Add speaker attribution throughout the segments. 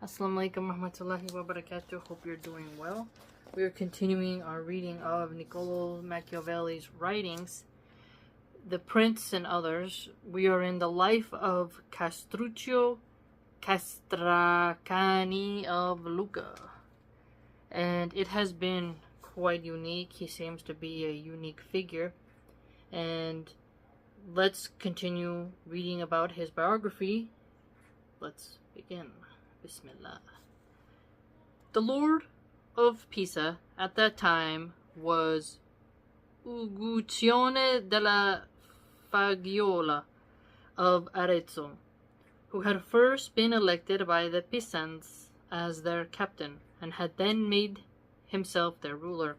Speaker 1: Assalamu alaikum warahmatullahi wabarakatuh. Hope you're doing well. We are continuing our reading of Niccolo Machiavelli's writings, The Prince and Others. We are in the life of Castruccio Castracani of Lucca. And it has been quite unique. He seems to be a unique figure. And let's continue reading about his biography. Let's begin. Bismillah. The Lord of Pisa at that time was Uguccione della Fagiola of Arezzo, who had first been elected by the Pisans as their captain, and had then made himself their ruler.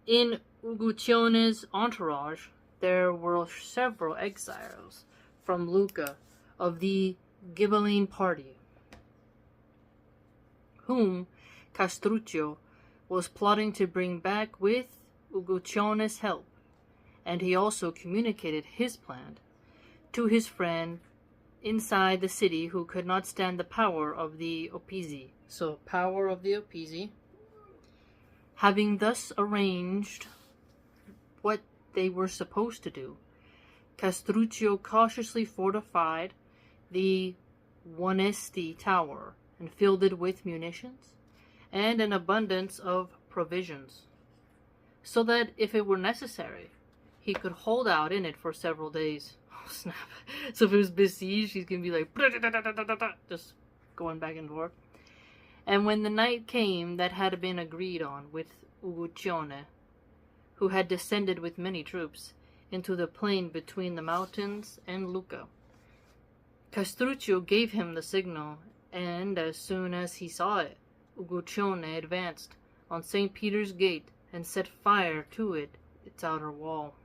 Speaker 1: In Uguccione's entourage there were several exiles from Lucca of the Ghibelline party, whom Castruccio was plotting to bring back with Uguccione's help, and he also communicated his plan to his friend inside the city, who could not stand the power of the Opizi. So, power of the Opizi. Having thus arranged what they were supposed to do, Castruccio cautiously fortified the Onesti tower and filled it with munitions and an abundance of provisions, so that if it were necessary, he could hold out in it for several days. Oh, snap. So if it was besieged, he's going to be like, just going back and forth. And when the night came that had been agreed on with Uguccione, who had descended with many troops into the plain between the mountains and Lucca, Castruccio gave him the signal, and as soon as he saw it, Uguccione advanced on St. Peter's Gate and set fire to its outer wall.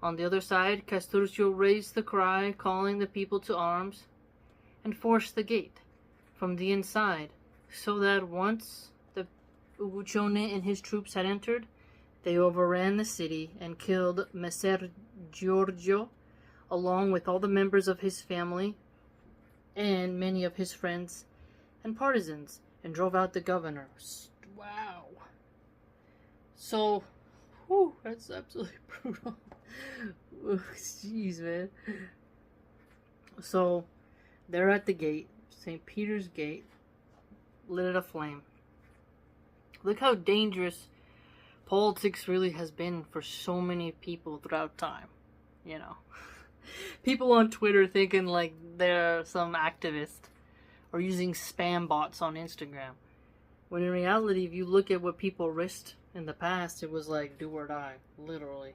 Speaker 1: On the other side, Castruccio raised the cry, calling the people to arms, and forced the gate from the inside, so that once the Uguccione and his troops had entered, they overran the city and killed Messer Giorgio, along with all the members of his family and many of his friends and partisans, and drove out the governor. Wow. So, whew, that's absolutely brutal. Jeez, man. So, they're at the gate, St. Peter's Gate, lit it aflame. Look how dangerous politics really has been for so many people throughout time, you know. People on Twitter thinking like they're some activist, or using spam bots on Instagram, when in reality, if you look at what people risked in the past, it was like do or die, literally.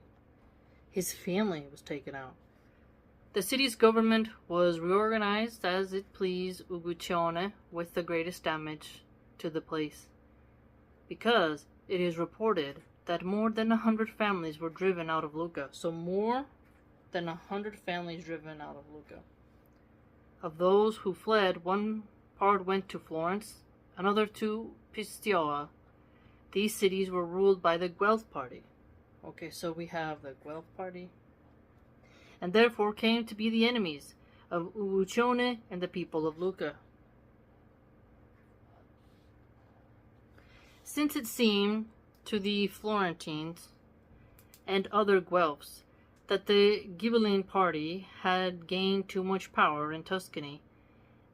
Speaker 1: His family was taken out. The city's government was reorganized as it pleased Uguccione, with the greatest damage to the place, because it is reported that more than 100 families were driven out of Lucca. So more than 100 families driven out of Lucca. Of those who fled, one part went to Florence, another to Pistoia. These cities were ruled by the Guelph party. Okay, so we have the Guelph party, and therefore came to be the enemies of Uguccione and the people of Lucca. Since it seemed to the Florentines and other Guelphs that the Ghibelline party had gained too much power in Tuscany,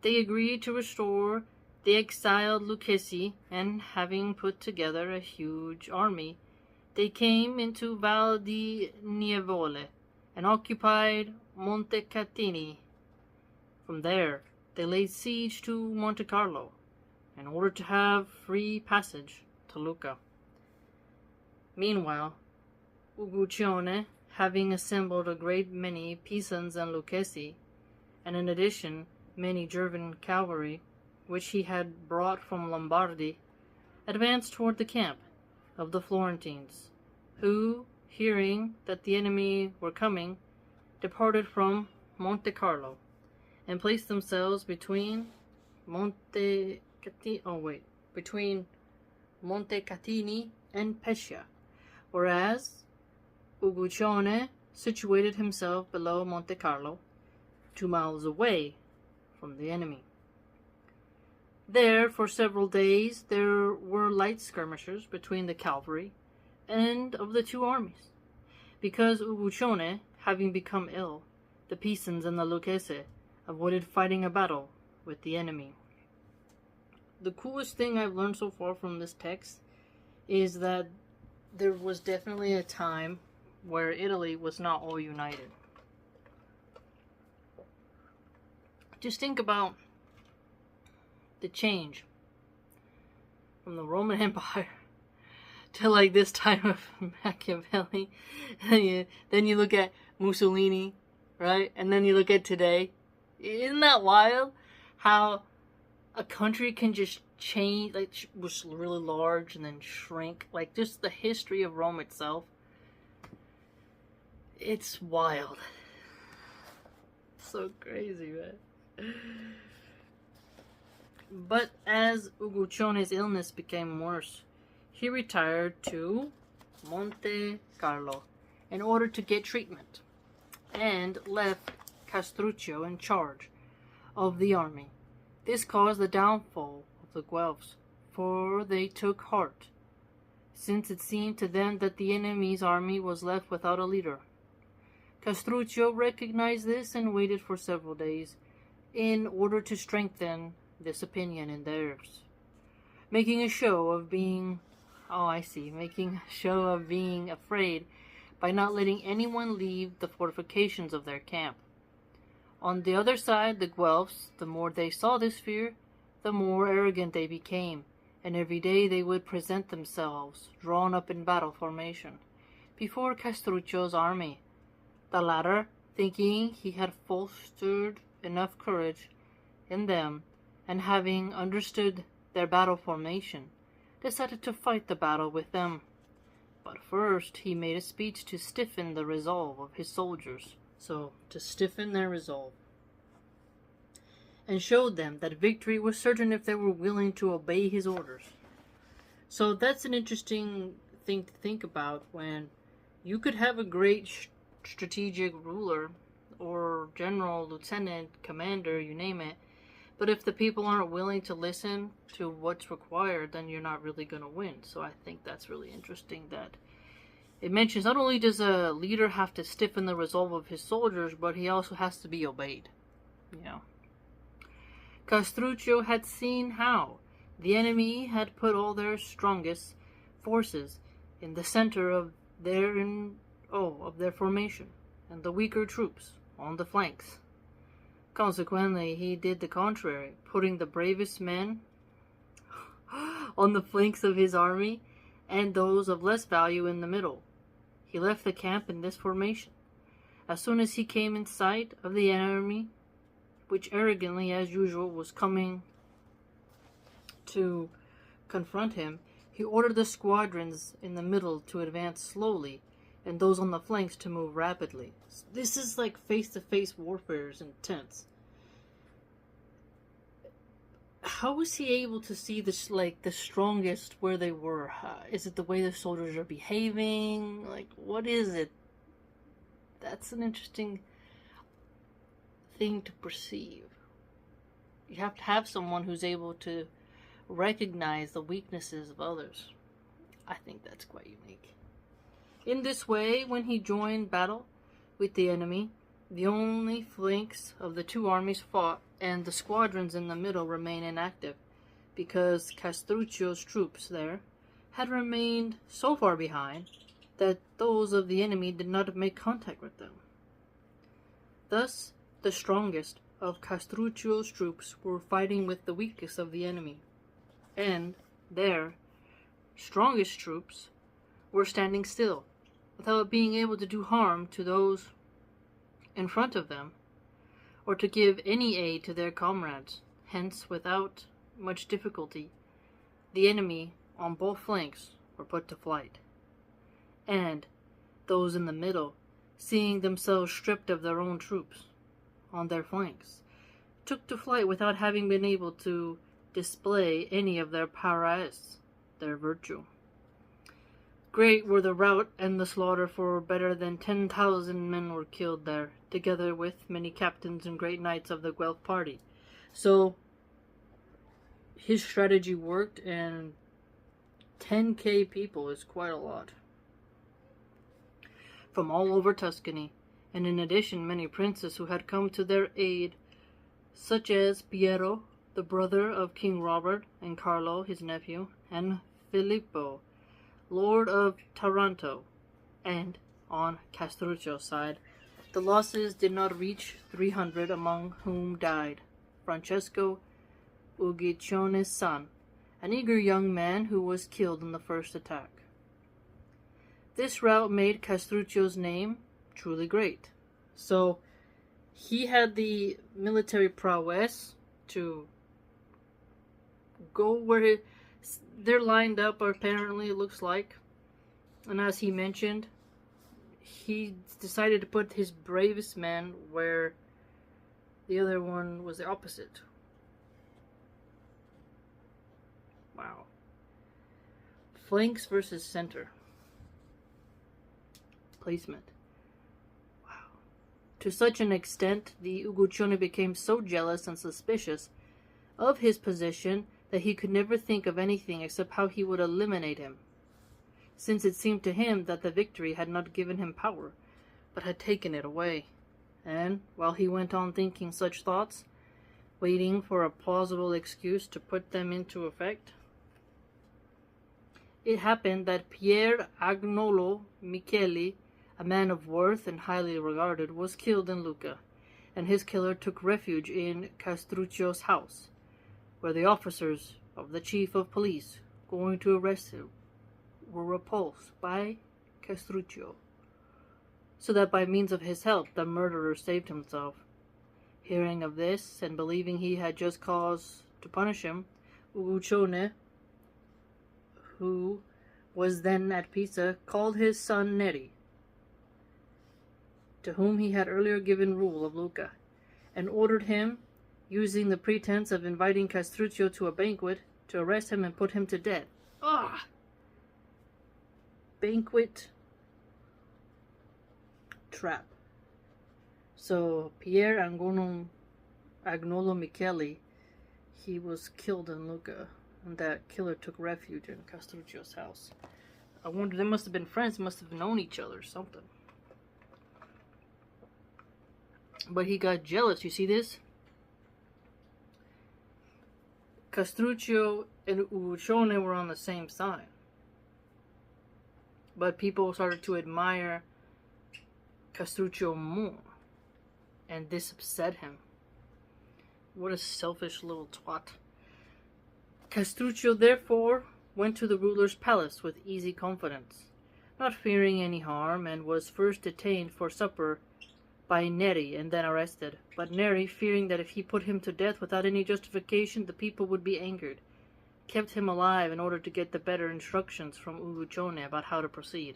Speaker 1: they agreed to restore the exiled Lucchesi, and having put together a huge army, they came into Val di Nievole and occupied Montecatini. From there, they laid siege to Monte Carlo in order to have free passage to Lucca. Meanwhile, Uguccione, having assembled a great many Pisans and Lucchesi, and in addition many German cavalry, which he had brought from Lombardy, advanced toward the camp of the Florentines, who, hearing that the enemy were coming, departed from Monte Carlo, and placed themselves between Montecatini and Pescia, whereas Uguccione situated himself below Monte Carlo, 2 miles away from the enemy. There, for several days, there were light skirmishes between the cavalry and of the two armies, because Uguccione, having become ill, the Pisans and the Lucchese avoided fighting a battle with the enemy. The coolest thing I've learned so far from this text is that there was definitely a time where Italy was not all united. Just think about the change from the Roman Empire to like this time of Machiavelli. Then you look at Mussolini, right? And then you look at today. Isn't that wild? How a country can just change, like was really large and then shrink. Like just the history of Rome itself. It's wild. So crazy, man. But as Uguccione's illness became worse, he retired to Monte Carlo in order to get treatment, and left Castruccio in charge of the army. This caused the downfall of the Guelphs, for they took heart, since it seemed to them that the enemy's army was left without a leader. Castruccio recognized this and waited for several days in order to strengthen this opinion in theirs, making a show of being afraid by not letting anyone leave the fortifications of their camp. On the other side, the Guelphs, the more they saw this fear, the more arrogant they became, and every day they would present themselves, drawn up in battle formation, before Castruccio's army. The latter, thinking he had fostered enough courage in them, and having understood their battle formation, decided to fight the battle with them. But first he made a speech to stiffen the resolve of his soldiers, so to stiffen their resolve, and showed them that victory was certain if they were willing to obey his orders. So that's an interesting thing to think about, when you could have a great strategic ruler or general, lieutenant, commander, you name it, but if the people aren't willing to listen to what's required, then you're not really going to win. So I think that's really interesting that it mentions not only does a leader have to stiffen the resolve of his soldiers, but he also has to be obeyed. Castruccio had seen how the enemy had put all their strongest forces in the center of their formation, and the weaker troops on the flanks. Consequently, he did the contrary, putting the bravest men on the flanks of his army and those of less value in the middle. He left the camp in this formation. As soon as he came in sight of the enemy, which arrogantly, as usual, was coming to confront him, he ordered the squadrons in the middle to advance slowly, and those on the flanks to move rapidly. This is like face-to-face warfare is intense. How was he able to see this, like, the strongest where they were? Is it the way the soldiers are behaving? Like, what is it? That's an interesting thing to perceive. You have to have someone who's able to recognize the weaknesses of others. I think that's quite unique. In this way, when he joined battle with the enemy, the only flanks of the two armies fought, and the squadrons in the middle remained inactive, because Castruccio's troops there had remained so far behind that those of the enemy did not make contact with them. Thus, the strongest of Castruccio's troops were fighting with the weakest of the enemy, and their strongest troops were standing still, without being able to do harm to those in front of them, or to give any aid to their comrades. Hence, without much difficulty, the enemy on both flanks were put to flight, and those in the middle, seeing themselves stripped of their own troops on their flanks, took to flight without having been able to display any of their prowess, their virtue. Great were the rout and the slaughter, for better than 10,000 men were killed there, together with many captains and great knights of the Guelph party. So, his strategy worked, and 10,000 people is quite a lot. From all over Tuscany, and in addition many princes who had come to their aid, such as Piero, the brother of King Robert, and Carlo, his nephew, and Filippo, Lord of Taranto. And on Castruccio's side, the losses did not reach 300, among whom died Francesco, Uguccione's son, an eager young man who was killed in the first attack. This rout made Castruccio's name truly great. So he had the military prowess to go where they're lined up, apparently, it looks like. And as he mentioned, he decided to put his bravest man where the other one was the opposite. Wow. Flanks versus center. Placement. Wow. To such an extent, the Uguccione became so jealous and suspicious of his position that he could never think of anything except how he would eliminate him, since it seemed to him that the victory had not given him power, but had taken it away. And while he went on thinking such thoughts, waiting for a plausible excuse to put them into effect, it happened that Pier Agnolo Micheli, a man of worth and highly regarded, was killed in Lucca, and his killer took refuge in Castruccio's house, where the officers of the chief of police, going to arrest him, were repulsed by Castruccio, so that by means of his help the murderer saved himself. Hearing of this, and believing he had just cause to punish him, Uguccione, who was then at Pisa, called his son Neri, to whom he had earlier given rule of Lucca, and ordered him, using the pretense of inviting Castruccio to a banquet, to arrest him and put him to death. Ah! Banquet trap. So Pier Agnolo Micheli, he was killed in Lucca, and that killer took refuge in Castruccio's house. I wonder, they must have been friends, must have known each other or something. But he got jealous, you see this? Castruccio and Uguccione were on the same side. But people started to admire Castruccio more, and this upset him. What a selfish little twat. Castruccio therefore went to the ruler's palace with easy confidence, not fearing any harm, and was first detained for supper by Neri and then arrested. But Neri, fearing that if he put him to death without any justification, the people would be angered, kept him alive in order to get the better instructions from Uguccione about how to proceed.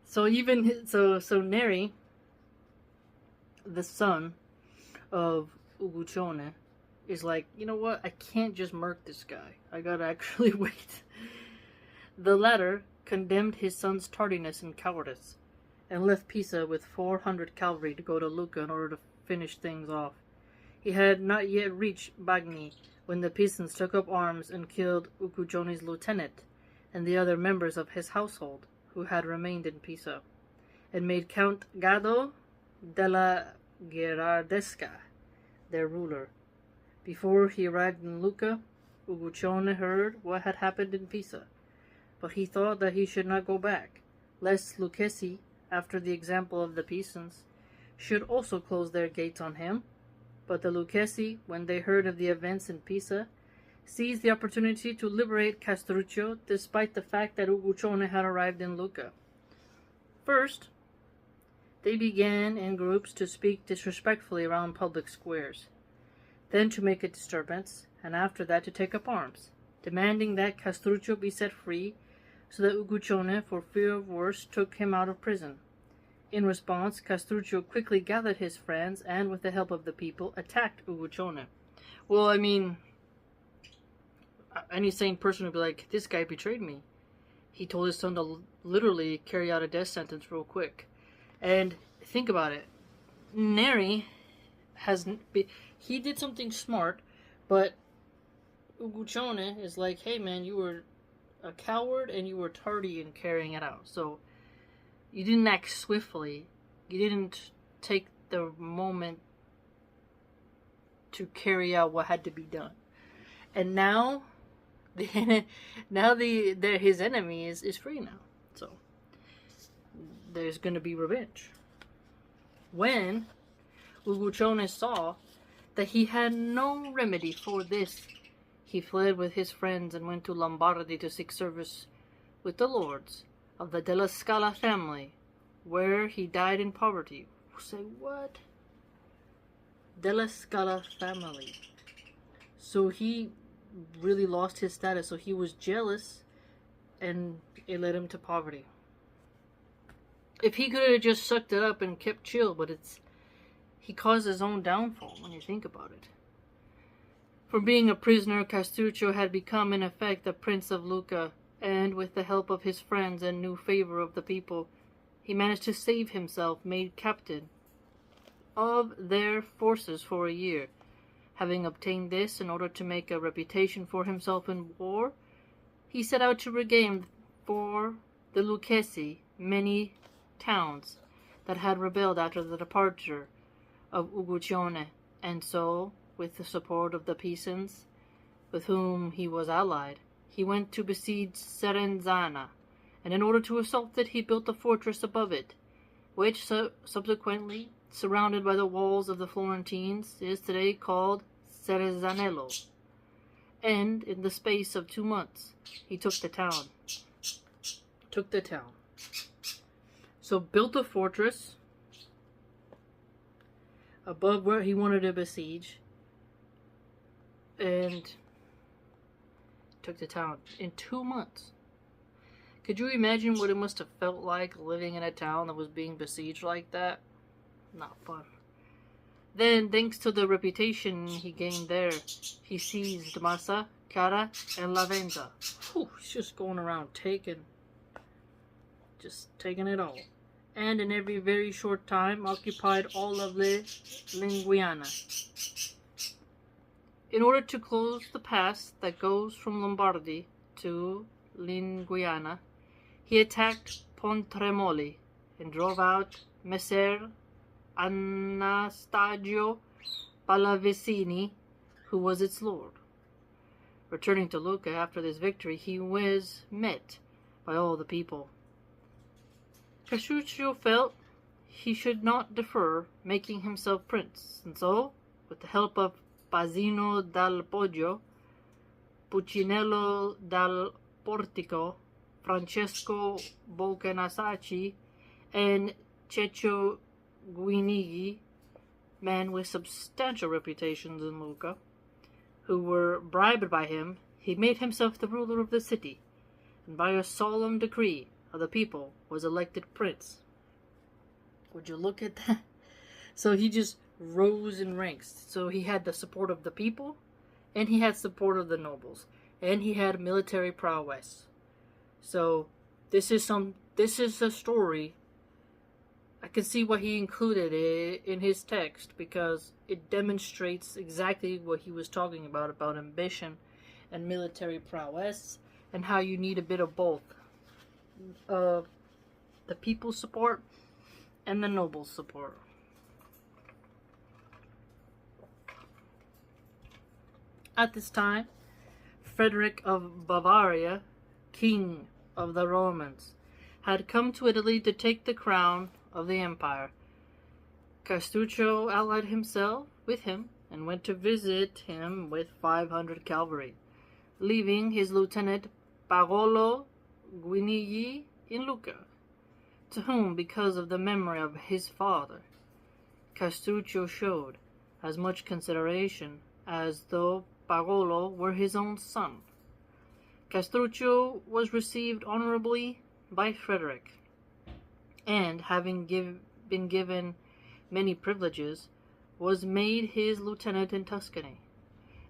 Speaker 1: So Neri, the son of Uguccione, is like, you know what, I can't just murk this guy. I gotta actually wait. The latter condemned his son's tardiness and cowardice, and left Pisa with 400 cavalry to go to Lucca in order to finish things off. He had not yet reached Bagni when the Pisans took up arms and killed Uguccione's lieutenant and the other members of his household who had remained in Pisa, and made Count Gado della Gherardesca their ruler. Before he arrived in Lucca, Uguccione heard what had happened in Pisa, but he thought that he should not go back, lest Lucchesi, after the example of the Pisans, should also close their gates on him. But the Lucchesi, when they heard of the events in Pisa, seized the opportunity to liberate Castruccio, despite the fact that Uguccione had arrived in Lucca. First, they began in groups to speak disrespectfully around public squares, then to make a disturbance, and after that to take up arms, demanding that Castruccio be set free, so that Uguccione, for fear of worse, took him out of prison. In response, Castruccio quickly gathered his friends and, with the help of the people, attacked Uguccione. Well, I mean, any sane person would be like, this guy betrayed me. He told his son to literally carry out a death sentence real quick. And think about it. Neri he did something smart, but Uguccione is like, hey man, you were a coward and you were tardy in carrying it out. So you didn't act swiftly. You didn't take the moment to carry out what had to be done. And now, his enemy is free now. So there's going to be revenge. When Uguccione saw that he had no remedy for this, he fled with his friends and went to Lombardy to seek service with the lords of the Della Scala family, where he died in poverty. Say what? Della Scala family. So he really lost his status. So he was jealous, and it led him to poverty. If he could have just sucked it up and kept chill, but he caused his own downfall when you think about it. From being a prisoner, Castruccio had become in effect the Prince of Lucca, and with the help of his friends and new favor of the people, he managed to save himself, made captain of their forces for a year. Having obtained this in order to make a reputation for himself in war, he set out to regain for the Lucchesi many towns that had rebelled after the departure of Uguccione, and so, with the support of the Pisans, with whom he was allied, he went to besiege Serenzana, and in order to assault it, he built a fortress above it, which subsequently, surrounded by the walls of the Florentines, is today called Cerezzanello. And in the space of 2 months, he took the town. So built a fortress above where he wanted to besiege, and took the town in 2 months. Could you imagine what it must have felt like living in a town that was being besieged like that? Not fun. Then, thanks to the reputation he gained there, he seized Massa, Cara, and Lavenza. He's just going around taking it all. And in every very short time occupied all of Linguiana. In order to close the pass that goes from Lombardy to Linguiana, he attacked Pontremoli and drove out Messer Anastasio Pallavicini, who was its lord. Returning to Lucca after this victory, he was met by all the people. Castruccio felt he should not defer making himself prince, and so, with the help of Basino dal Poggio, Puccinello dal Portico, Francesco Boccanasacci, and Cecco Guinigi, men with substantial reputations in Lucca, who were bribed by him, he made himself the ruler of the city, and by a solemn decree of the people was elected prince. Would you look at that? So he just rose in ranks. So he had the support of the people, and he had support of the nobles, and he had military prowess. So this is a story. I can see why he included it in his text, because it demonstrates exactly what he was talking about ambition and military prowess, and how you need a bit of both. The people's support and the nobles' support. At this time, Frederick of Bavaria, king of the Romans, had come to Italy to take the crown of the empire. Castruccio allied himself with him and went to visit him with 500 cavalry, leaving his lieutenant Paolo Guinigi in Lucca, to whom, because of the memory of his father, Castruccio showed as much consideration as though Paolo were his own son. Castruccio was received honorably by Frederick, and having been given many privileges, was made his lieutenant in Tuscany.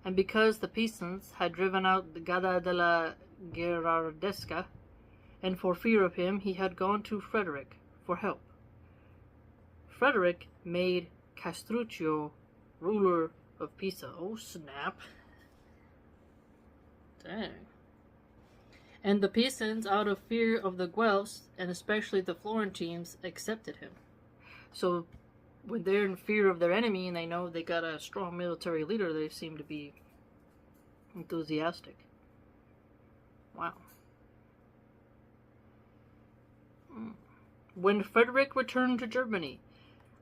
Speaker 1: And because the Pisans had driven out the Gada della Gherardesca, and for fear of him, he had gone to Frederick for help. Frederick made Castruccio ruler of Pisa. Oh, snap. Dang. And the Pisans, out of fear of the Guelphs, and especially the Florentines, accepted him. So when they're in fear of their enemy and they know they got a strong military leader, they seem to be enthusiastic. Wow. When Frederick returned to Germany,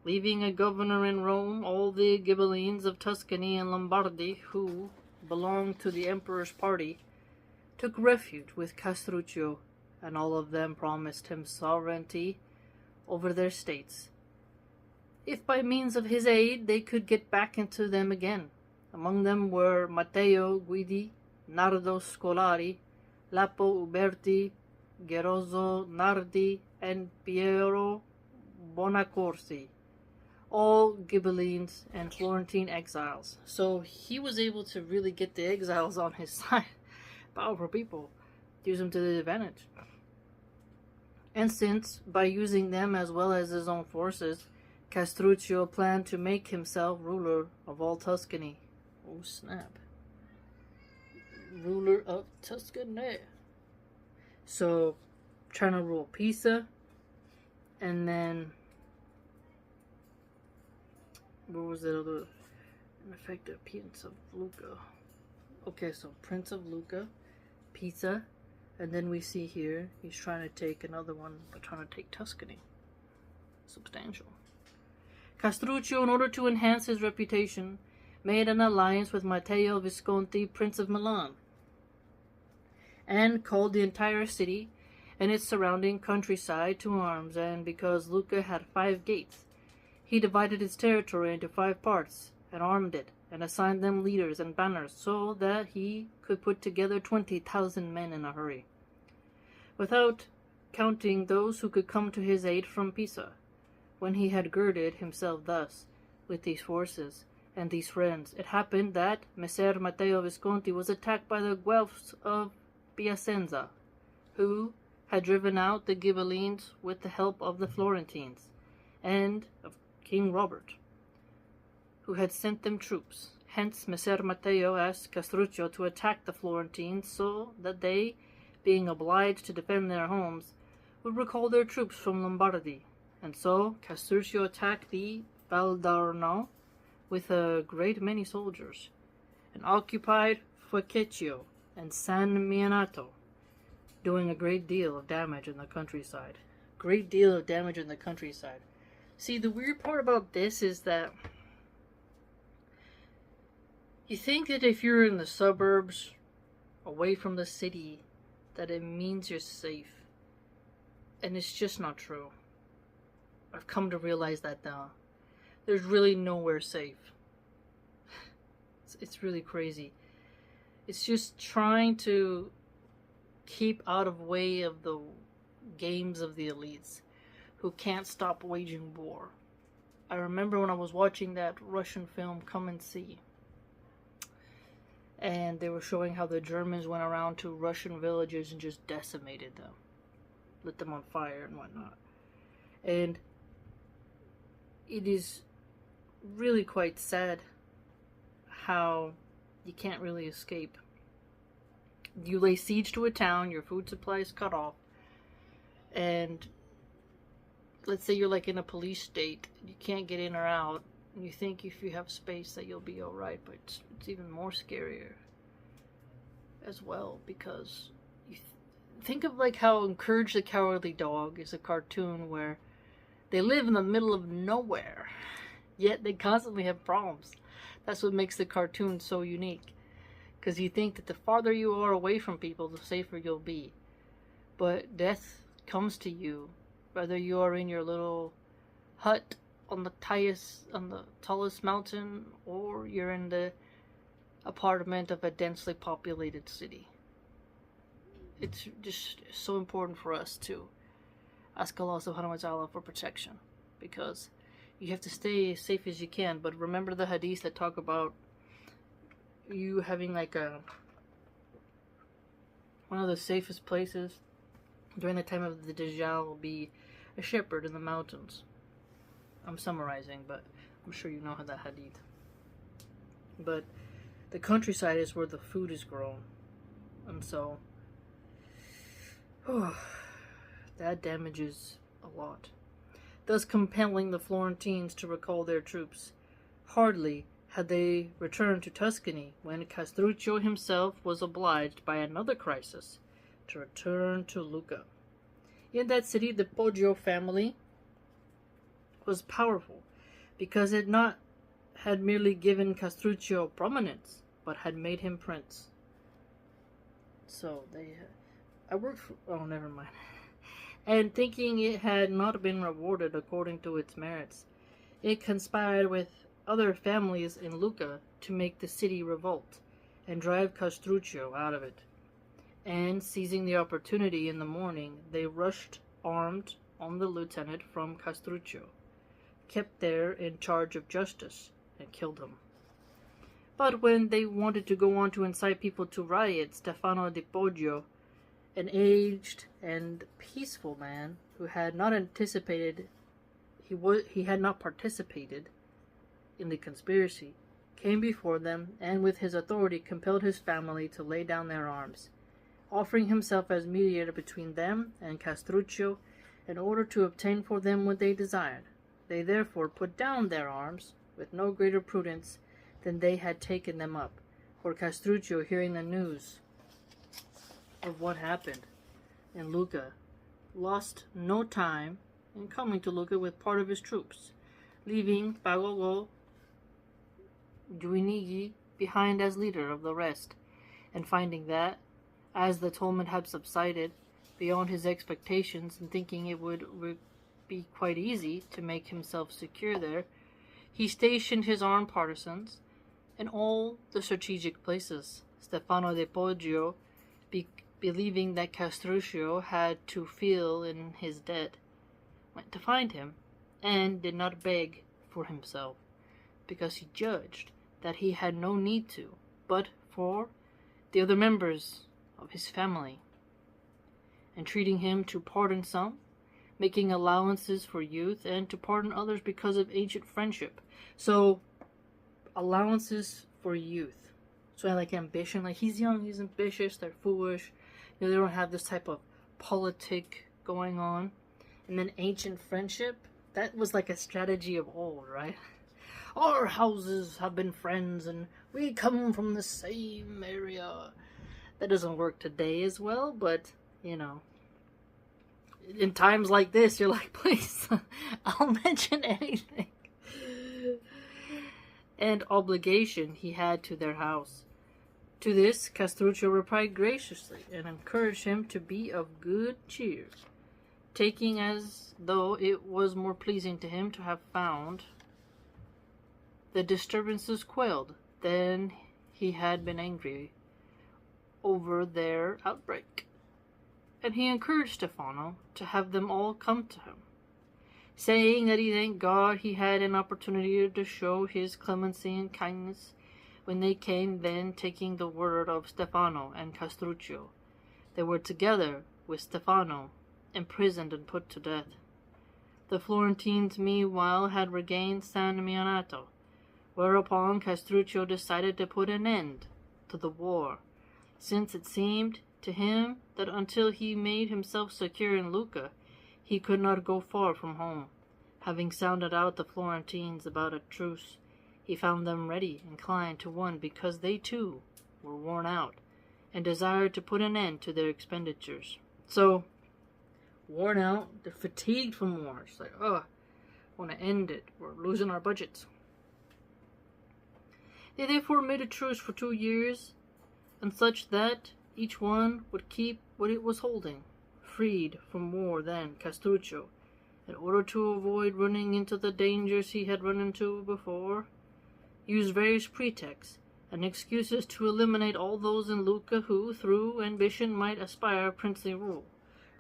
Speaker 1: leaving a governor in Rome, all the Ghibellines of Tuscany and Lombardy, who belonged to the emperor's party, took refuge with Castruccio, and all of them promised him sovereignty over their states, if by means of his aid they could get back into them again. Among them were Matteo Guidi, Nardo Scolari, Lapo Uberti, Gerozzo Nardi, and Piero Bonacorsi, all Ghibellines and Florentine exiles. So he was able to really get the exiles on his side. Powerful people. Use them to the advantage. And since, by using them as well as his own forces, Castruccio planned to make himself ruler of all Tuscany. Oh snap. Ruler of Tuscany. So, trying to rule Pisa, and then what was the other? In effect, the Prince of Lucca. Okay, so Prince of Lucca, Pisa, and then we see here he's trying to take another one, but trying to take Tuscany. Substantial. Castruccio, in order to enhance his reputation, made an alliance with Matteo Visconti, Prince of Milan, and called the entire city and its surrounding countryside to arms. And because Lucca had 5 gates, he divided its territory into 5 parts and armed it, and assigned them leaders and banners, so that he could put together 20,000 men in a hurry, without counting those who could come to his aid from Pisa. When he had girded himself thus with these forces and these friends, it happened that Messer Matteo Visconti was attacked by the Guelphs of Piacenza, who had driven out the Ghibellines with the help of the Florentines and of King Robert, who had sent them troops. Hence Messer Matteo asked Castruccio to attack the Florentines, so that they, being obliged to defend their homes, would recall their troops from Lombardy. And so Castruccio attacked the Valdarno with a great many soldiers, and occupied Fucecchio and San Miniato, doing a great deal of damage in the countryside. Great deal of damage in the countryside. See, the weird part about this is that you think that if you're in the suburbs, away from the city, that it means you're safe. And it's just not true. I've come to realize that now. There's really nowhere safe. It's really crazy. It's just trying to keep out of way of the games of the elites who can't stop waging war. I remember when I was watching that Russian film Come and See, and they were showing how the Germans went around to Russian villages and just decimated them, lit them on fire and whatnot. And it is really quite sad how you can't really escape. You lay siege to a town, your food supply is cut off, and let's say you're like in a police state, you can't get in or out, and you think if you have space that you'll be alright, but it's even more scarier as well, because you think of like how Courage the Cowardly Dog is a cartoon where they live in the middle of nowhere, yet they constantly have problems. That's what makes the cartoon so unique. Because you think that the farther you are away from people, the safer you'll be. But death comes to you, whether you are in your little hut on the tallest mountain, or you're in the apartment of a densely populated city. It's just so important for us to ask Allah subhanahu wa ta'ala for protection, because you have to stay as safe as you can. But remember the hadiths that talk about you having like one of the safest places during the time of the Dajjal will be a shepherd in the mountains. I'm summarizing, but I'm sure you know how that hadith. But the countryside is where the food is grown. And so, that damages a lot, thus compelling the Florentines to recall their troops. Hardly had they returned to Tuscany when Castruccio himself was obliged by another crisis to return to Lucca. In that city, the Poggio family was powerful because it not had merely given Castruccio prominence, but had made him prince. So I worked for, oh, never mind. And thinking it had not been rewarded according to its merits, it conspired with other families in Lucca to make the city revolt and drive Castruccio out of it. And seizing the opportunity in the morning, they rushed armed on the lieutenant from Castruccio, kept there in charge of justice, and killed him. But when they wanted to go on to incite people to riot, Stefano di Poggio, an aged and peaceful man who had not anticipated, he had not participated in the conspiracy, came before them, and with his authority compelled his family to lay down their arms, offering himself as mediator between them and Castruccio in order to obtain for them what they desired. They therefore put down their arms with no greater prudence than they had taken them up, for Castruccio, hearing the news of what happened in Lucca, lost no time in coming to Lucca with part of his troops, leaving Pagogo Giuinigi behind as leader of the rest, and finding that, as the tumult had subsided beyond his expectations, and thinking it would be quite easy to make himself secure there, he stationed his armed partisans in all the strategic places. Stefano de Poggio, believing that Castruccio had to feel in his debt, went to find him, and did not beg for himself, because he judged that he had no need to, but for the other members of his family, entreating him to pardon some, making allowances for youth, and to pardon others because of ancient friendship. So, allowances for youth. So, like ambition, like he's young, he's ambitious, they're foolish, they don't have this type of politic going on. And then ancient friendship, that was like a strategy of old, right? Our houses have been friends and we come from the same area. That doesn't work today as well, but, you know, in times like this, you're like, please, I'll mention anything. And obligation he had to their house. To this, Castruccio replied graciously and encouraged him to be of good cheer, taking as though it was more pleasing to him to have found the disturbances quelled than he had been angry over their outbreak. And he encouraged Stefano to have them all come to him, saying that he thanked God he had an opportunity to show his clemency and kindness when they came. Then, taking the word of Stefano and Castruccio, they were together with Stefano imprisoned and put to death. The Florentines meanwhile had regained San Miniato, whereupon Castruccio decided to put an end to the war, since it seemed to him that until he made himself secure in Lucca, he could not go far from home. Having sounded out the Florentines about a truce, he found them ready, inclined to one, because they too were worn out, and desired to put an end to their expenditures. So, worn out, they're fatigued from war. It's like, I want to end it. We're losing our budgets. They therefore made a truce for 2 years, and such that each one would keep what it was holding, freed from war. Then Castruccio, in order to avoid running into the dangers he had run into before, used various pretexts and excuses to eliminate all those in Lucca who, through ambition, might aspire princely rule.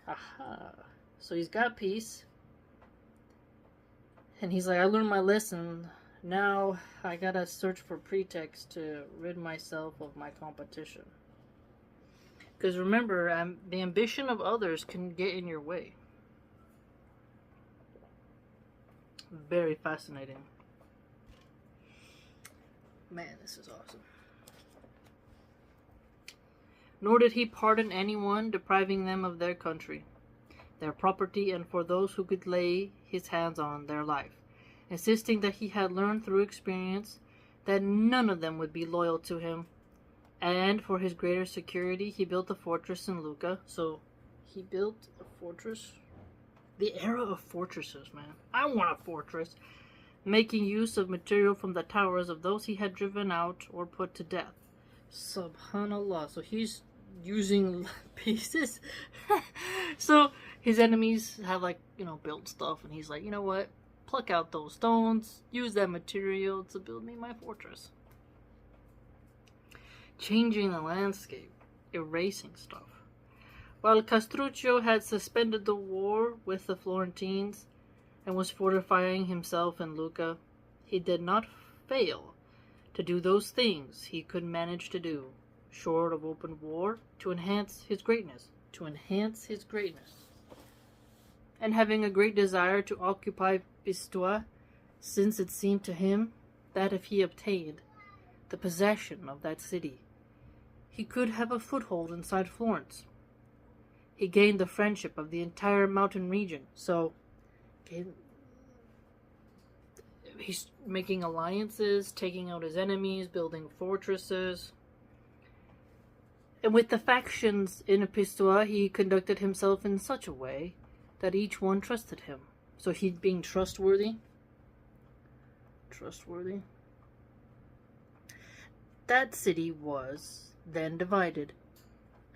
Speaker 1: Aha! So he's got peace, and he's like, I learned my lesson. Now I gotta search for pretexts to rid myself of my competition. Because remember, the ambition of others can get in your way. Very fascinating. Man, this is awesome. nor did he pardon anyone depriving them of their country, their property, and for those who could lay his hands on their life, insisting that he had learned through experience that none of them would be loyal to him. And for his greater security, he built a fortress in Lucca. So he built a fortress. The era of fortresses, man. I want a fortress. Making use of material from the towers of those he had driven out or put to death. Subhanallah. So he's using pieces. So his enemies have, like, built stuff. And he's like, you know what? Pluck out those stones. Use that material to build me my fortress. Changing the landscape, erasing stuff. While Castruccio had suspended the war with the Florentines and was fortifying himself in Lucca, he did not fail to do those things he could manage to do, short of open war, to enhance his greatness. And having a great desire to occupy Pistoia, since it seemed to him that if he obtained the possession of that city, he could have a foothold inside Florence. He gained the friendship of the entire mountain region. So, he's making alliances, taking out his enemies, building fortresses. And with the factions in Pistoia, he conducted himself in such a way that each one trusted him. So he being trustworthy. That city was then divided,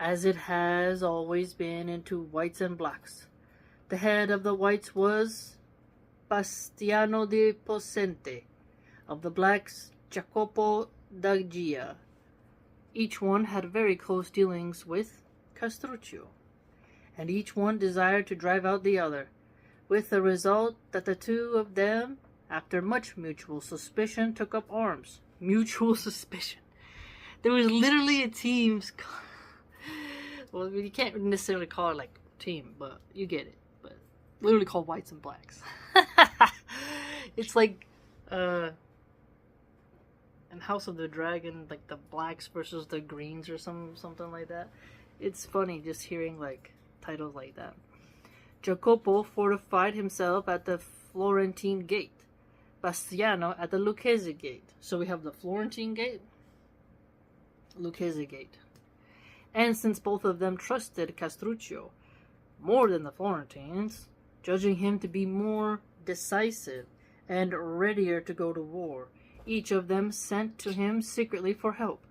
Speaker 1: as it has always been, into whites and blacks. The head of the whites was Bastiano di Possente, of the blacks Jacopo d'Aggia. Each one had very close dealings with Castruccio, and each one desired to drive out the other, with the result that the two of them, after much mutual suspicion, took up arms. Mutual suspicion. There was literally a team. Well, you can't necessarily call it like team, but you get it. But literally called whites and blacks. It's like in House of the Dragon, like the blacks versus the greens or something like that. It's funny just hearing like titles like that. Jacopo fortified himself at the Florentine gate, Bastiano at the Lucchese gate. So we have the Florentine gate, Lucchese gate. And since both of them trusted Castruccio more than the Florentines, judging him to be more decisive and readier to go to war, each of them sent to him secretly for help.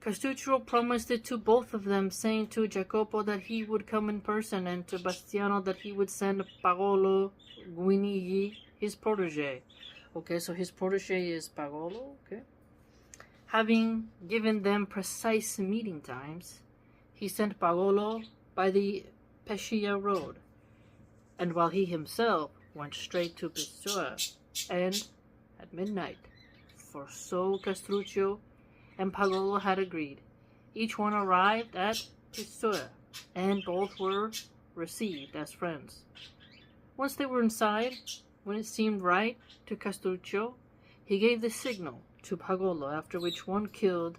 Speaker 1: Castruccio promised it to both of them, saying to Jacopo that he would come in person, and to Bastiano that he would send Pagolo Guinigli, his protege. Okay, so his protege is Pagolo, okay. Having given them precise meeting times, he sent Pagolo by the Pescia road, and while he himself went straight to Pistoia, and at midnight, for so Castruccio and Pagolo had agreed. Each one arrived at Pistoia, and both were received as friends. Once they were inside, when it seemed right to Castruccio, he gave the signal to Pagolo, after which one killed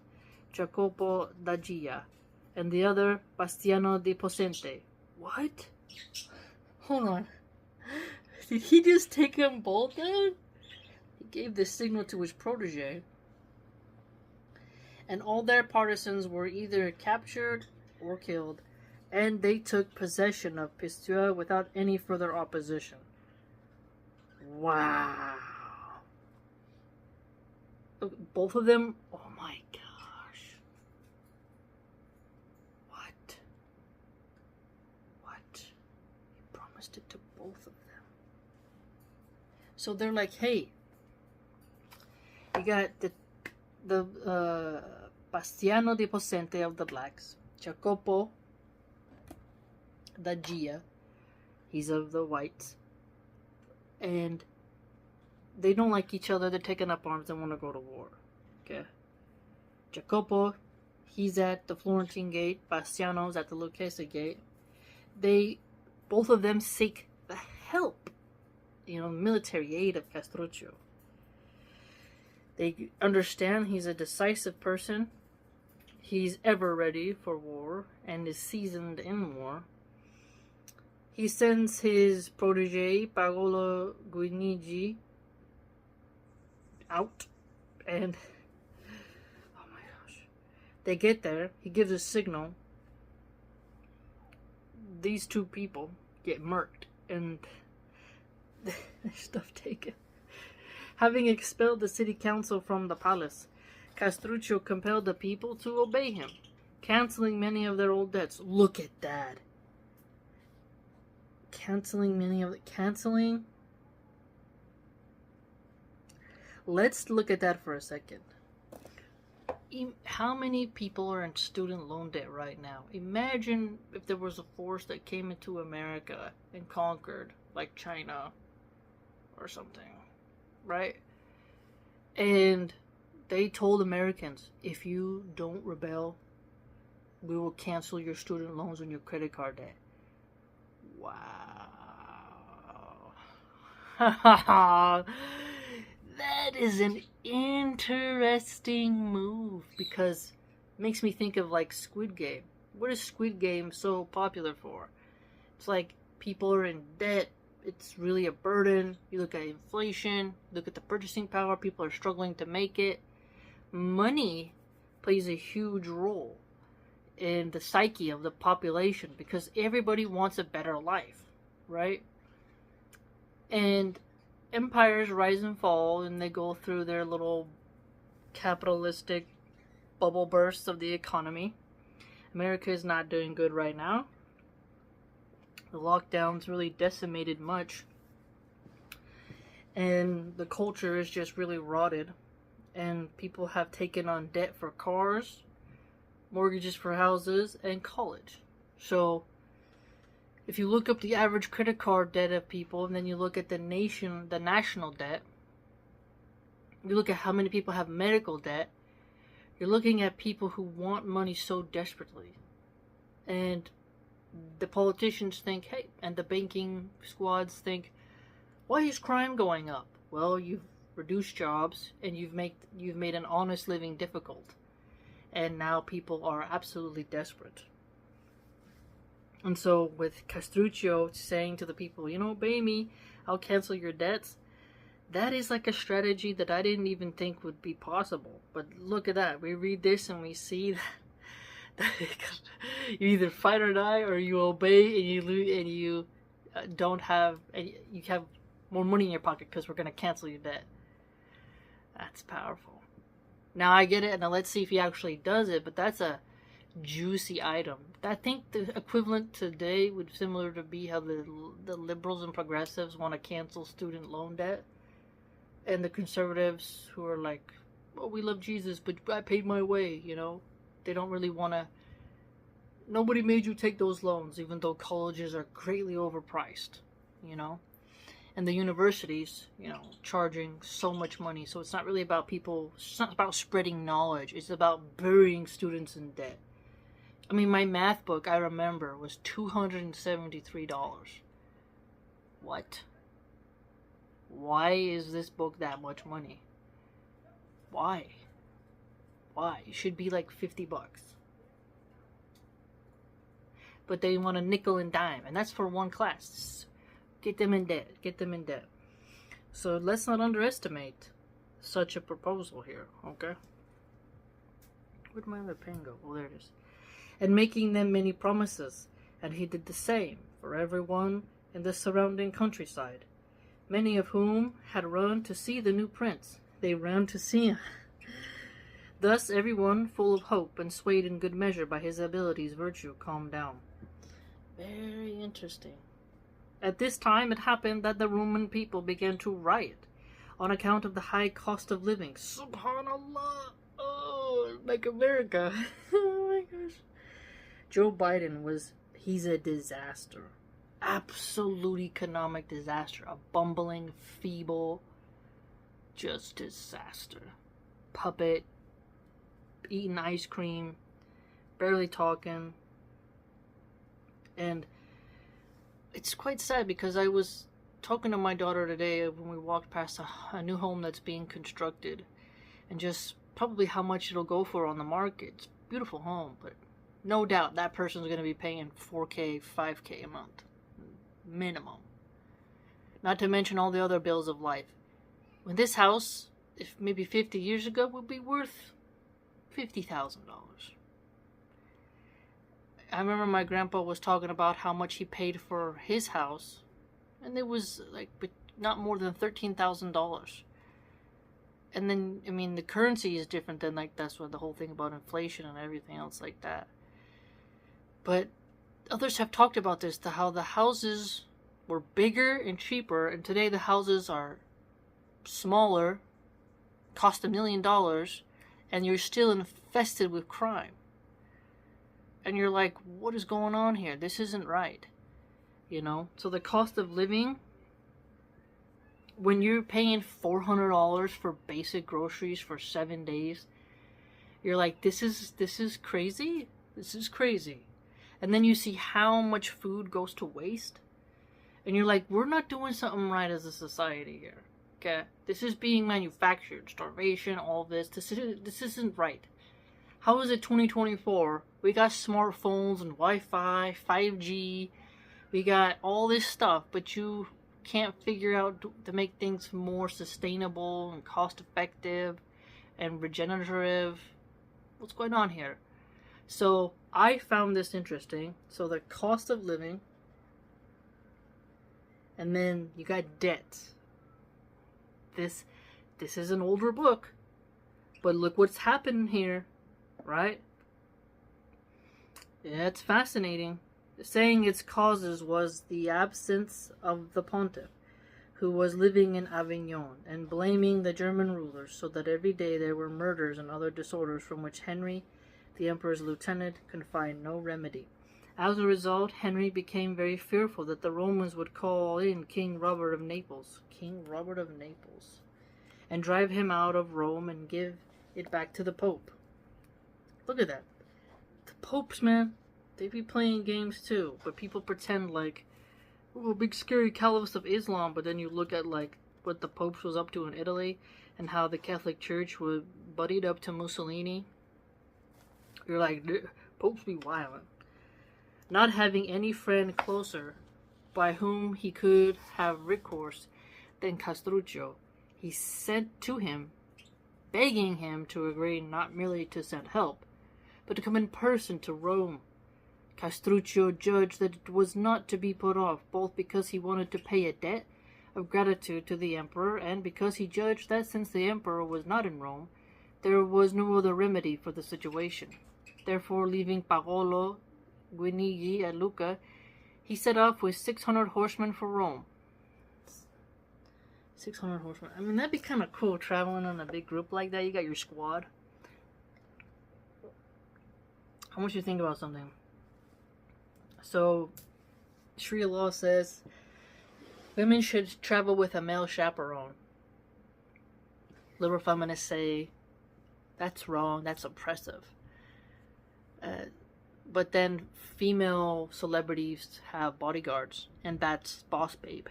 Speaker 1: Jacopo d'Aggia, and the other Bastiano di Possente. What? Hold on. Did he just take them both down? He gave the signal to his protege, and all their partisans were either captured or killed, and they took possession of Pistoia without any further opposition. Wow. Both of them, oh my gosh. What? He promised it to both of them. So they're like, hey, you got the Bastiano di Possente of the blacks, Jacopo d'Aggia, he's of the whites, and they don't like each other. They're taking up arms and want to go to war. Okay. Jacopo, he's at the Florentine gate. Bastiano's at the Lucchese gate. Both of them seek the help, military aid of Castruccio. They understand he's a decisive person. he's ever ready for war and is seasoned in war. He sends his protege, Paolo Guinigi, out, and oh my gosh, they get there. He gives a signal. These two people get murked and their stuff taken. Having expelled the city council from the palace, Castruccio compelled the people to obey him, canceling many of their old debts. Look at that. Canceling. Let's look at that for a second. How many people are in student loan debt right now? Imagine if there was a force that came into America and conquered, like China or something, right? And they told Americans, if you don't rebel, we will cancel your student loans and your credit card debt. Wow. That is an interesting move, because it makes me think of like Squid Game. What is Squid Game so popular for? It's like people are in debt. It's really a burden. You look at inflation, look at the purchasing power. People are struggling to make it. Money plays a huge role in the psyche of the population because everybody wants a better life, right? And empires rise and fall, and they go through their little capitalistic bubble bursts of the economy. America is not doing good right now. The lockdowns really decimated much, and the culture is just really rotted, and people have taken on debt for cars, mortgages for houses, and college. So if you look up the average credit card debt of people, and then you look at the national debt, you look at how many people have medical debt, you're looking at people who want money so desperately. And the politicians think, hey, and the banking squads think, why is crime going up? Well, you've reduced jobs, and you've made an honest living difficult. And now people are absolutely desperate. And so with Castruccio saying to the people, obey me, I'll cancel your debts, that is like a strategy that I didn't even think would be possible. But look at that. We read this and we see that you either fight or die, or you obey and you lose, and you you have more money in your pocket because we're going to cancel your debt. That's powerful. Now I get it, and let's see if he actually does it, but that's a juicy item. I think the equivalent today would similar to be how the liberals and progressives want to cancel student loan debt, and the conservatives who are like, well, we love Jesus, but I paid my way, They don't really want to. Nobody made you take those loans, even though colleges are greatly overpriced, and the universities, charging so much money. So it's not really about people, it's not about spreading knowledge. It's about burying students in debt. I mean, my math book, I remember, was $273. What? Why is this book that much money? Why? It should be like $50. But they want a nickel and dime, and that's for one class. Get them in debt. So let's not underestimate such a proposal here, okay? Where'd my other pen go? Oh, there it is. And making them many promises, and he did the same for everyone in the surrounding countryside, many of whom had run to see the new prince. They ran to see him. Thus everyone, full of hope and swayed in good measure by his abilities, virtue, calmed down. Very interesting. At this time it happened that the Roman people began to riot on account of the high cost of living. Subhanallah! Oh, like America. Oh my gosh. Joe Biden he's a disaster. Absolute economic disaster. A bumbling, feeble, just disaster. Puppet, eating ice cream, barely talking. And it's quite sad because I was talking to my daughter today when we walked past a new home that's being constructed, and just probably how much it'll go for on the market. It's beautiful home, but no doubt that person's going to be paying 4K, 5K a month. Minimum. Not to mention all the other bills of life. When this house, if maybe 50 years ago, would be worth $50,000. I remember my grandpa was talking about how much he paid for his house, and it was like not more than $13,000. And then, I mean, the currency is different than, like, that's what the whole thing about inflation and everything else like that. But others have talked about this, to how the houses were bigger and cheaper, and today the houses are smaller, cost $1 million, and you're still infested with crime. And you're like, what is going on here? This isn't right. You know? So the cost of living, when you're paying $400 for basic groceries for 7 days, you're like, this is crazy? This is crazy. And then you see how much food goes to waste. And you're like, we're not doing something right as a society here. Okay? This is being manufactured. Starvation, all this. This isn't right. How is it 2024? We got smartphones and Wi-Fi, 5G. We got all this stuff, but you can't figure out to make things more sustainable and cost-effective and regenerative. What's going on here? So I found this interesting. So the cost of living, and then you got debt. This is an older book, but look what's happened here, right? Yeah, it's fascinating. Saying its causes was the absence of the pontiff, who was living in Avignon, and blaming the German rulers, so that every day there were murders and other disorders from which Henry, the emperor's lieutenant, could find no remedy. As a result, Henry became very fearful that the Romans would call in King Robert of Naples, and drive him out of Rome and give it back to the Pope. Look at that. The popes, man, they be playing games too, but people pretend like, oh, big scary caliphs of Islam, but then you look at like what the popes was up to in Italy and how the Catholic Church was buddied up to Mussolini. You're like, popes be violent. Not having any friend closer by whom he could have recourse than Castruccio, he sent to him, begging him to agree not merely to send help, but to come in person to Rome. Castruccio judged that it was not to be put off, both because he wanted to pay a debt of gratitude to the emperor, and because he judged that since the emperor was not in Rome, there was no other remedy for the situation. Therefore, leaving Paolo Guinigi at Lucca, he set off with 600 horsemen for Rome. 600 horsemen. I mean, that'd be kind of cool, traveling in a big group like that. You got your squad. I want you to think about something. So, Sharia law says women should travel with a male chaperone. Liberal feminists say that's wrong, that's oppressive. But then female celebrities have bodyguards, and that's boss babe.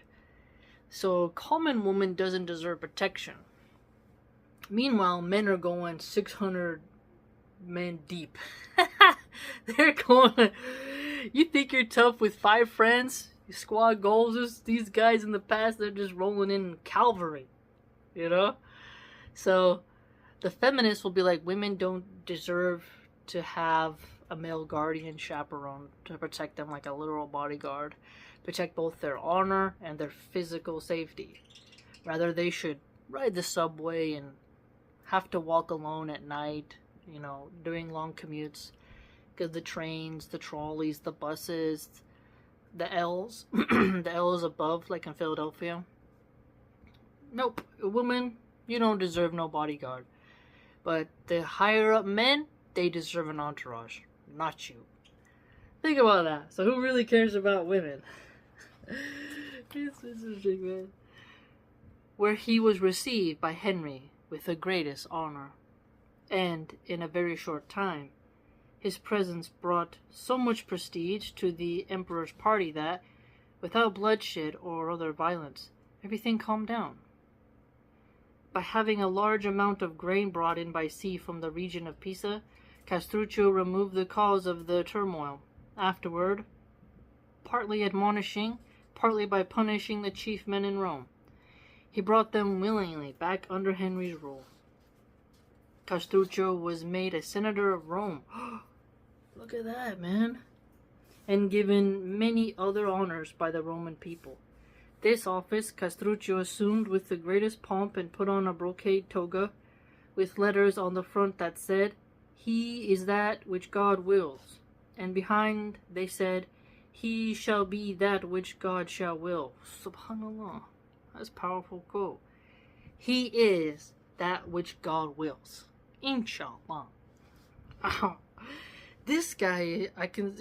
Speaker 1: So a common woman doesn't deserve protection. Meanwhile, men are going 600 men deep. They're going... You think you're tough with 5 friends? Your squad goals? These guys in the past, they're just rolling in cavalry. You know? So the feminists will be like, women don't deserve to have a male guardian chaperone to protect them like a literal bodyguard, protect both their honor and their physical safety. Rather, they should ride the subway and have to walk alone at night, you know, doing long commutes, because the trains, the trolleys, the buses, the L's, the L's above, like in Philadelphia. Nope, a woman, you don't deserve no bodyguard. But the higher up men, they deserve an entourage, not you. Think about that. So who really cares about women? It's interesting, man. Where he was received by Henry with the greatest honor. And in a very short time, his presence brought so much prestige to the emperor's party that, without bloodshed or other violence, everything calmed down. By having a large amount of grain brought in by sea from the region of Pisa, Castruccio removed the cause of the turmoil. Afterward, partly admonishing, partly by punishing the chief men in Rome, he brought them willingly back under Henry's rule. Castruccio was made a senator of Rome. Look at that, man. And given many other honors by the Roman people. This office Castruccio assumed with the greatest pomp and put on a brocade toga with letters on the front that said, "He is that which God wills." And behind they said, "He shall be that which God shall will." Subhanallah. That's a powerful quote. He is that which God wills. Inshallah. This guy,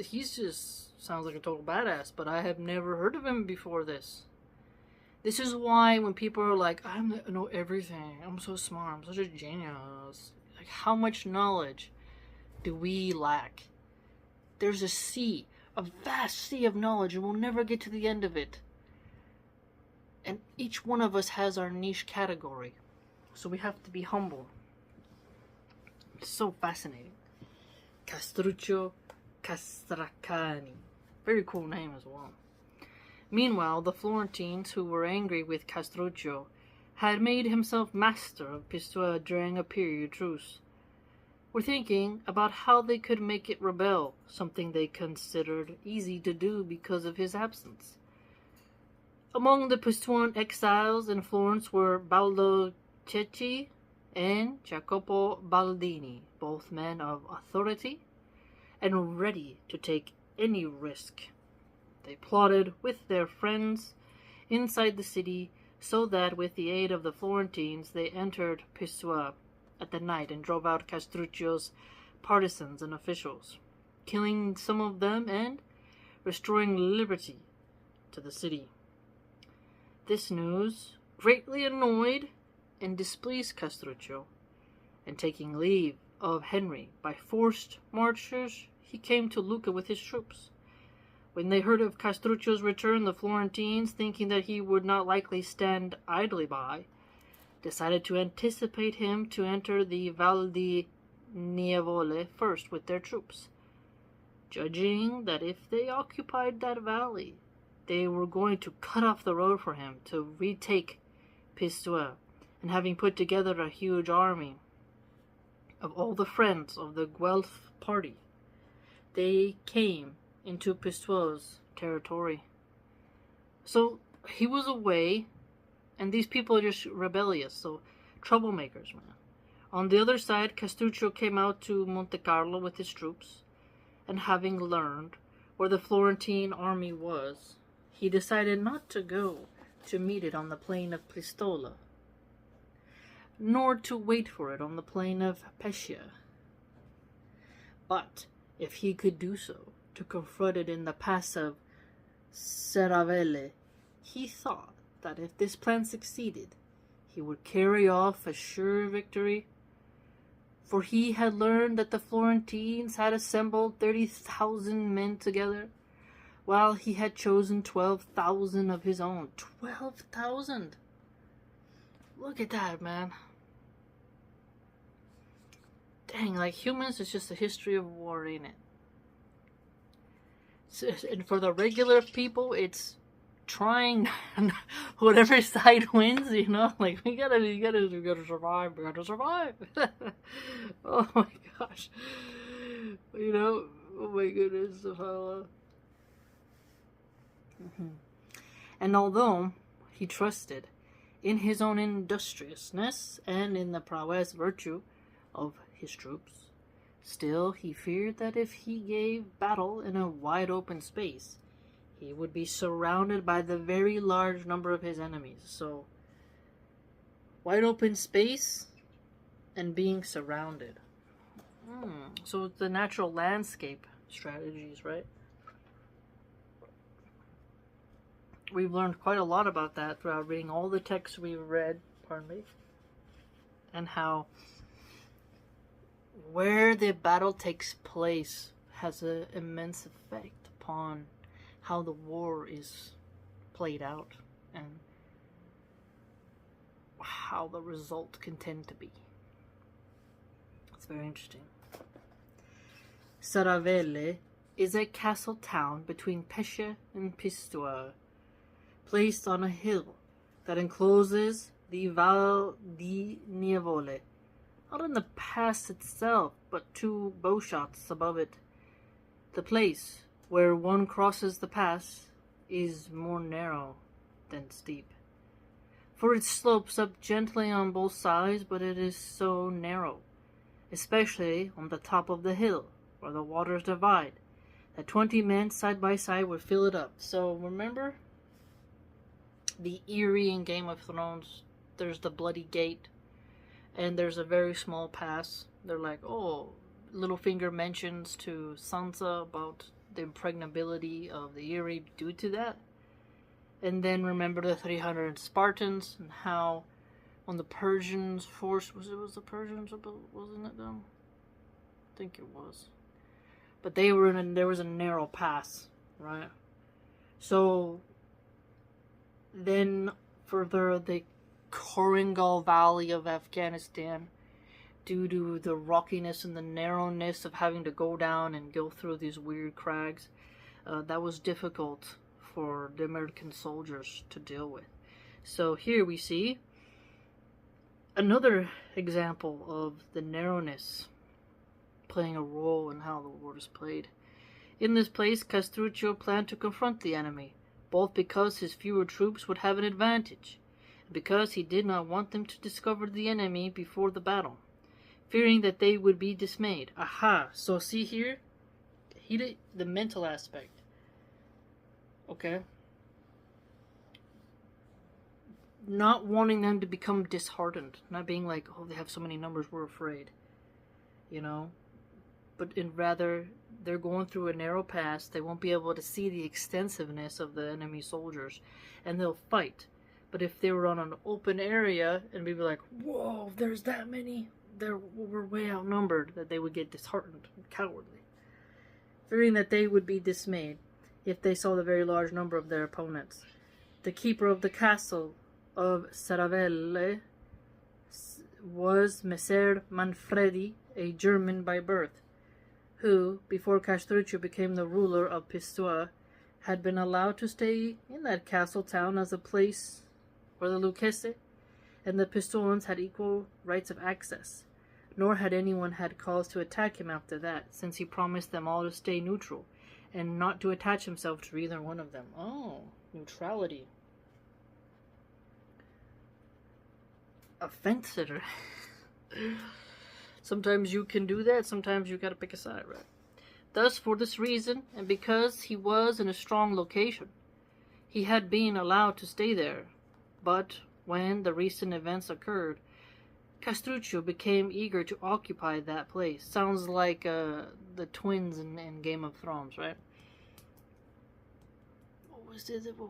Speaker 1: he's just sounds like a total badass, but I have never heard of him before this. This is why when people are like, I know everything, I'm so smart, I'm such a genius. Like, how much knowledge do we lack? There's a vast sea of knowledge, and we'll never get to the end of it. And each one of us has our niche category. So we have to be humble. It's so fascinating. Castruccio Castracani. Very cool name as well. Meanwhile, the Florentines, who were angry with Castruccio, had made himself master of Pistoia during a period truce, were thinking about how they could make it rebel, something they considered easy to do because of his absence. Among the Pistoian exiles in Florence were Baldo Cecchi and Jacopo Baldini, both men of authority and ready to take any risk. They plotted with their friends inside the city so that with the aid of the Florentines they entered Pistoia at the night and drove out Castruccio's partisans and officials, killing some of them and restoring liberty to the city. This news greatly annoyed and displeased Castruccio, and taking leave of Henry by forced marches, he came to Lucca with his troops. When they heard of Castruccio's return, the Florentines, thinking that he would not likely stand idly by, decided to anticipate him to enter the Val di Nievole first with their troops, judging that if they occupied that valley, they were going to cut off the road for him to retake Pistoia, and having put together a huge army of all the friends of the Guelph party, they came into Pistoia's territory. So he was away, and these people are just rebellious, so troublemakers, man. On the other side, Castruccio came out to Monte Carlo with his troops, and having learned where the Florentine army was, he decided not to go to meet it on the plain of Pistoia, nor to wait for it on the plain of Pescia, but, if he could do so, to confront it in the pass of Serravalle. He thought that if this plan succeeded, he would carry off a sure victory, for he had learned that the Florentines had assembled 30,000 men together, while he had chosen 12,000 of his own. 12,000! Look at that, man. Dang, like, humans is just a history of war, ain't it? So, and for the regular people, it's trying whatever side wins, you know? Like, we gotta survive, Oh my gosh. You know? Oh my goodness, subhanAllah. And although he trusted in his own industriousness and in the prowess virtue of his troops, still he feared that if he gave battle in a wide open space, he would be surrounded by the very large number of his enemies. So, wide open space and being surrounded. So it's the natural landscape strategies, right? We've learned quite a lot about that throughout reading all the texts we've read, and how where the battle takes place has an immense effect upon how the war is played out and how the result can tend to be. It's very interesting. Saravelle is a castle town between Pescia and Pistoia, placed on a hill that encloses the Val di Nievole, not in the pass itself, but 2 bowshots above it. The place where one crosses the pass is more narrow than steep, for it slopes up gently on both sides, but it is so narrow, especially on the top of the hill, where the waters divide, that 20 men side by side would fill it up. So remember the Eyrie in Game of Thrones? There's the Bloody Gate, and there's a very small pass. They're like, oh, Littlefinger mentions to Sansa about the impregnability of the Eyrie due to that. And then remember the 300 Spartans and how when the Persians forced, was the Persians, wasn't it them? I think it was. But they were there was a narrow pass, right? So then further the Korangal Valley of Afghanistan, due to the rockiness and the narrowness of having to go down and go through these weird crags, that was difficult for the American soldiers to deal with. So here we see another example of the narrowness playing a role in how the war is played. In this place, Castruccio planned to confront the enemy, both because his fewer troops would have an advantage, and because he did not want them to discover the enemy before the battle, fearing that they would be dismayed. Aha! So see here, the mental aspect. Okay? Not wanting them to become disheartened. Not being like, oh, they have so many numbers, we're afraid. You know? But rather, they're going through a narrow pass. They won't be able to see the extensiveness of the enemy soldiers. And they'll fight. But if they were on an open area, and we'd be like, whoa, there's that many. We're way outnumbered. That they would get disheartened and cowardly. Fearing that they would be dismayed if they saw the very large number of their opponents. The keeper of the castle of Saravelle was Messer Manfredi, a German by birth, who, before Castruccio became the ruler of Pistoia, had been allowed to stay in that castle town as a place where the Lucchese and the Pistoians had equal rights of access, nor had anyone had cause to attack him after that, since he promised them all to stay neutral, and not to attach himself to either one of them. Oh, neutrality. A fence sitter. Sometimes you can do that, sometimes you gotta pick a side, right? Thus, for this reason, and because he was in a strong location, he had been allowed to stay there. But when the recent events occurred, Castruccio became eager to occupy that place. Sounds like the twins in Game of Thrones, right? What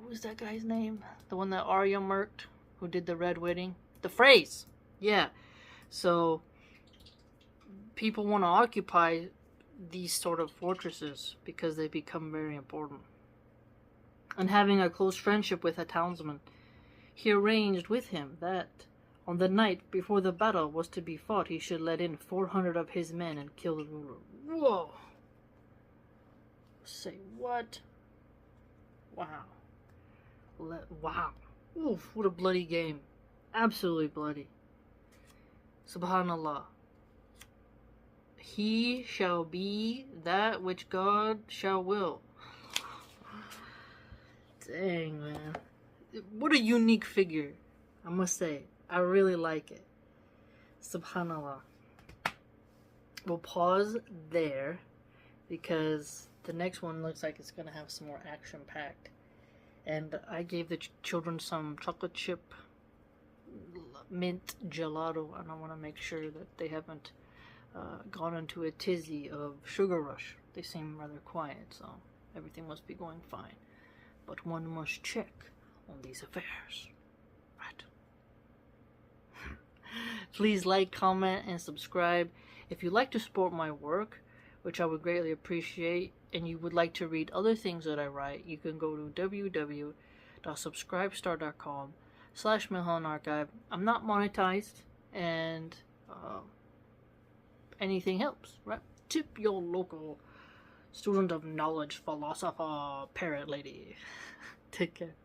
Speaker 1: was that guy's name? The one that Arya murked, who did the Red Wedding? The Freys! Yeah. So, people want to occupy these sort of fortresses because they become very important. And having a close friendship with a townsman, he arranged with him that on the night before the battle was to be fought, he should let in 400 of his men and kill the ruler. Whoa! Say what? Wow. Wow. Oof, what a bloody game. Absolutely bloody. Subhanallah. He shall be that which God shall will. Dang, man. What a unique figure, I must say. I really like it. Subhanallah. We'll pause there because the next one looks like it's going to have some more action-packed. And I gave the children some chocolate chip mint gelato, and I want to make sure that they haven't gone into a tizzy of sugar rush. They seem rather quiet, so everything must be going fine. But one must check on these affairs. Right. Please like, comment, and subscribe. If you'd like to support my work, which I would greatly appreciate, and you would like to read other things that I write, you can go to www.subscribestar.com/Milahan Archive. I'm not monetized, and anything helps, right? Tip your local student of knowledge, philosopher, parrot lady. Take care.